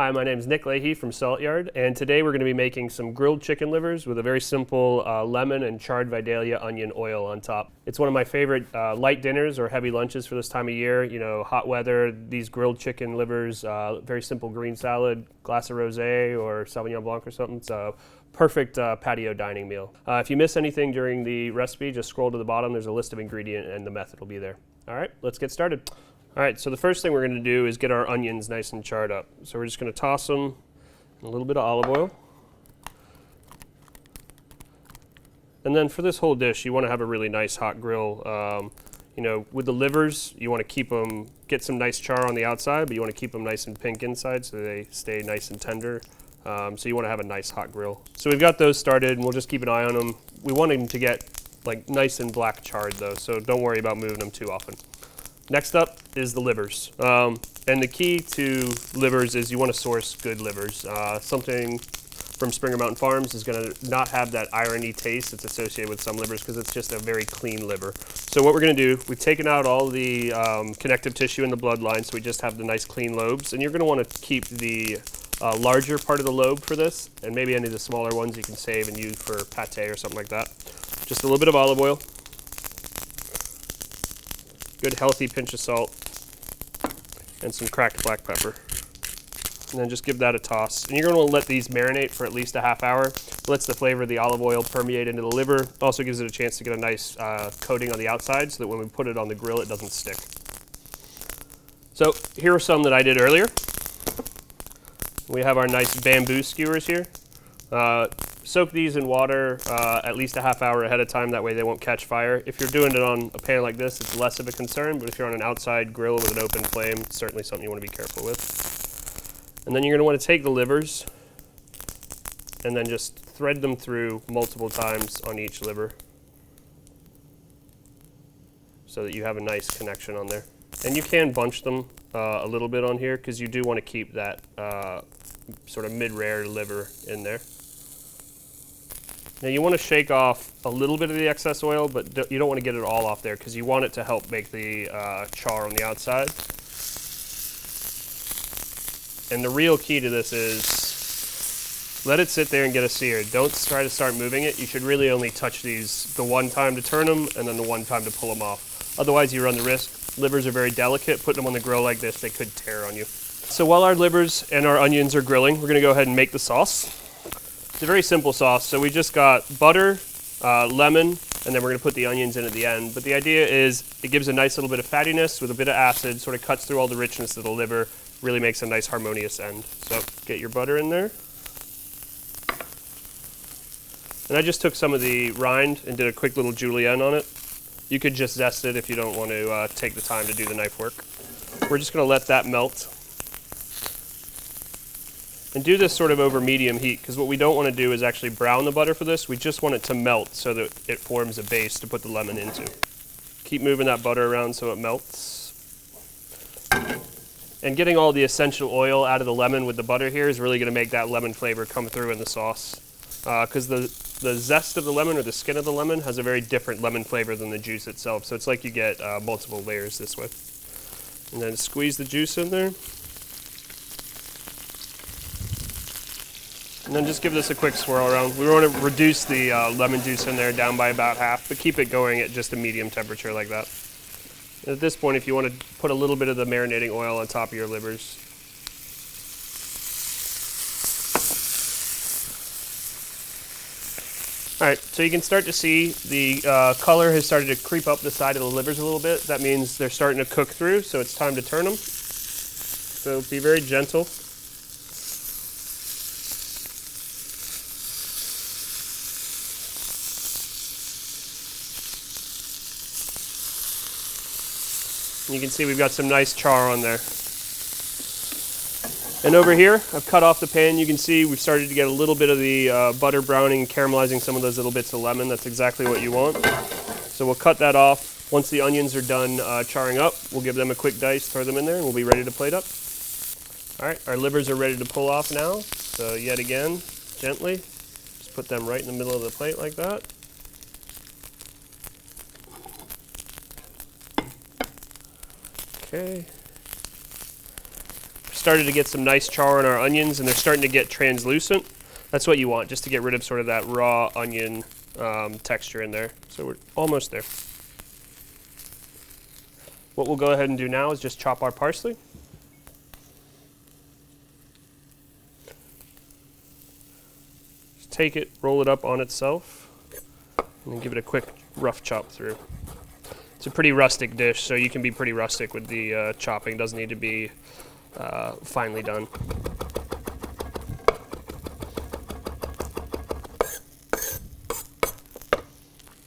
Hi, my name is Nick Leahy from Salt Yard, and today we're going to be making some grilled chicken livers with a very simple lemon and charred Vidalia onion oil on top. It's one of my favorite light dinners or heavy lunches for this time of year. You know, hot weather, these grilled chicken livers, very simple green salad, glass of rosé or Sauvignon Blanc or something. It's a perfect patio dining meal. If you miss anything during the recipe, just scroll to the bottom. There's a list of ingredients and the method will be there. All right, let's get started. All right, so the first thing we're going to do is get our onions nice and charred up. So we're just going to toss them in a little bit of olive oil. And then for this whole dish, you want to have a really nice hot grill. You know, with the livers, you want to keep them, get some nice char on the outside, but you want to keep them nice and pink inside so they stay nice and tender. So you want to have a nice hot grill. So we've got those started, and we'll just keep an eye on them. We want them to get like nice and black charred though, so don't worry about moving them too often. Next up is the livers. And the key to livers is you want to source good livers. Something from Springer Mountain Farms is going to not have that irony taste that's associated with some livers because it's just a very clean liver. So what we're going to do, we've taken out all the connective tissue in the bloodline, so we just have the nice clean lobes. And you're going to want to keep the larger part of the lobe for this, and maybe any of the smaller ones you can save and use for pate or something like that. Just a little bit of olive oil. Good healthy pinch of salt, and some cracked black pepper. And then just give that a toss. And you're going to want to let these marinate for at least a half hour. It lets the flavor of the olive oil permeate into the liver. Also gives it a chance to get a nice coating on the outside so that when we put it on the grill it doesn't stick. So here are some that I did earlier. We have our nice bamboo skewers here. Soak these in water at least a half hour ahead of time, that way they won't catch fire. If you're doing it on a pan like this, it's less of a concern, but if you're on an outside grill with an open flame, it's certainly something you want to be careful with. And then you're going to want to take the livers and then just thread them through multiple times on each liver so that you have a nice connection on there. And you can bunch them a little bit on here because you do want to keep that sort of mid-rare liver in there. Now you want to shake off a little bit of the excess oil, but you don't want to get it all off there because you want it to help make the char on the outside. And the real key to this is let it sit there and get a sear. Don't try to start moving it. You should really only touch these the one time to turn them and then the one time to pull them off. Otherwise you run the risk. Livers are very delicate. Putting them on the grill like this, they could tear on you. So while our livers and our onions are grilling, we're going to go ahead and make the sauce. It's a very simple sauce. So we just got butter, lemon, and then we're going to put the onions in at the end. But the idea is it gives a nice little bit of fattiness with a bit of acid, sort of cuts through all the richness of the liver, really makes a nice harmonious end. So get your butter in there. And I just took some of the rind and did a quick little julienne on it. You could just zest it if you don't want to take the time to do the knife work. We're just going to let that melt. And do this sort of over medium heat, because what we don't want to do is actually brown the butter for this. We just want it to melt so that it forms a base to put the lemon into. Keep moving that butter around so it melts. And getting all the essential oil out of the lemon with the butter here is really going to make that lemon flavor come through in the sauce. Because the zest of the lemon or the skin of the lemon has a very different lemon flavor than the juice itself. So it's like you get multiple layers this way. And then squeeze the juice in there. And then just give this a quick swirl around. We want to reduce the lemon juice in there down by about half, but keep it going at just a medium temperature like that. And at this point, if you want to put a little bit of the marinating oil on top of your livers. All right, so you can start to see the color has started to creep up the side of the livers a little bit. That means they're starting to cook through, so it's time to turn them. So be very gentle. You can see we've got some nice char on there. And over here, I've cut off the pan. You can see we've started to get a little bit of the butter browning and caramelizing some of those little bits of lemon. That's exactly what you want. So we'll cut that off. Once the onions are done charring up, we'll give them a quick dice, throw them in there, and we'll be ready to plate up. All right, our livers are ready to pull off now. So yet again, gently, just put them right in the middle of the plate like that. Okay. started to get some nice char on our onions, and they're starting to get translucent. That's what you want, just to get rid of sort of that raw onion texture in there. So we're almost there. What we'll go ahead and do now is just chop our parsley. Just take it, roll it up on itself, and then give it a quick rough chop through. It's a pretty rustic dish, so you can be pretty rustic with the chopping. Doesn't need to be finely done.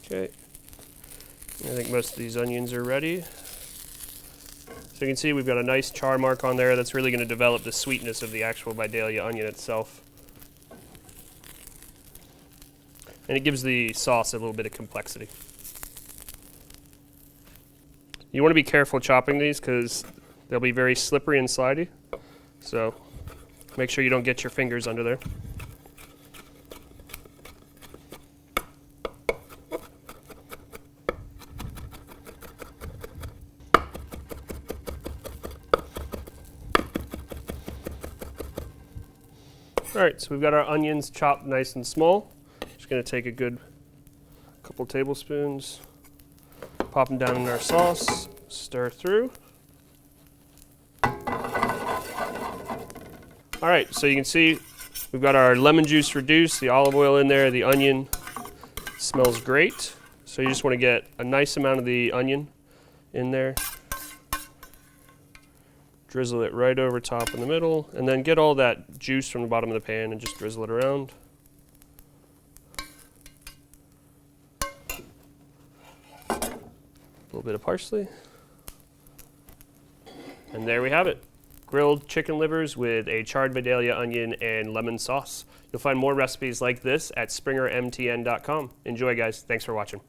Okay, I think most of these onions are ready. So you can see we've got a nice char mark on there that's really going to develop the sweetness of the actual Vidalia onion itself. And it gives the sauce a little bit of complexity. You want to be careful chopping these because they'll be very slippery and slidey. So make sure you don't get your fingers under there. All right, so we've got our onions chopped nice and small. Just gonna take a good couple tablespoons, pop them down in our sauce, stir through. All right, so you can see we've got our lemon juice reduced, the olive oil in there, the onion smells great. So you just wanna get a nice amount of the onion in there. Drizzle it right over top in the middle, and then get all that juice from the bottom of the pan and just drizzle it around. A little bit of parsley. And there we have it. Grilled chicken livers with a charred Vidalia onion and lemon sauce. You'll find more recipes like this at springermtn.com. Enjoy, guys. Thanks for watching.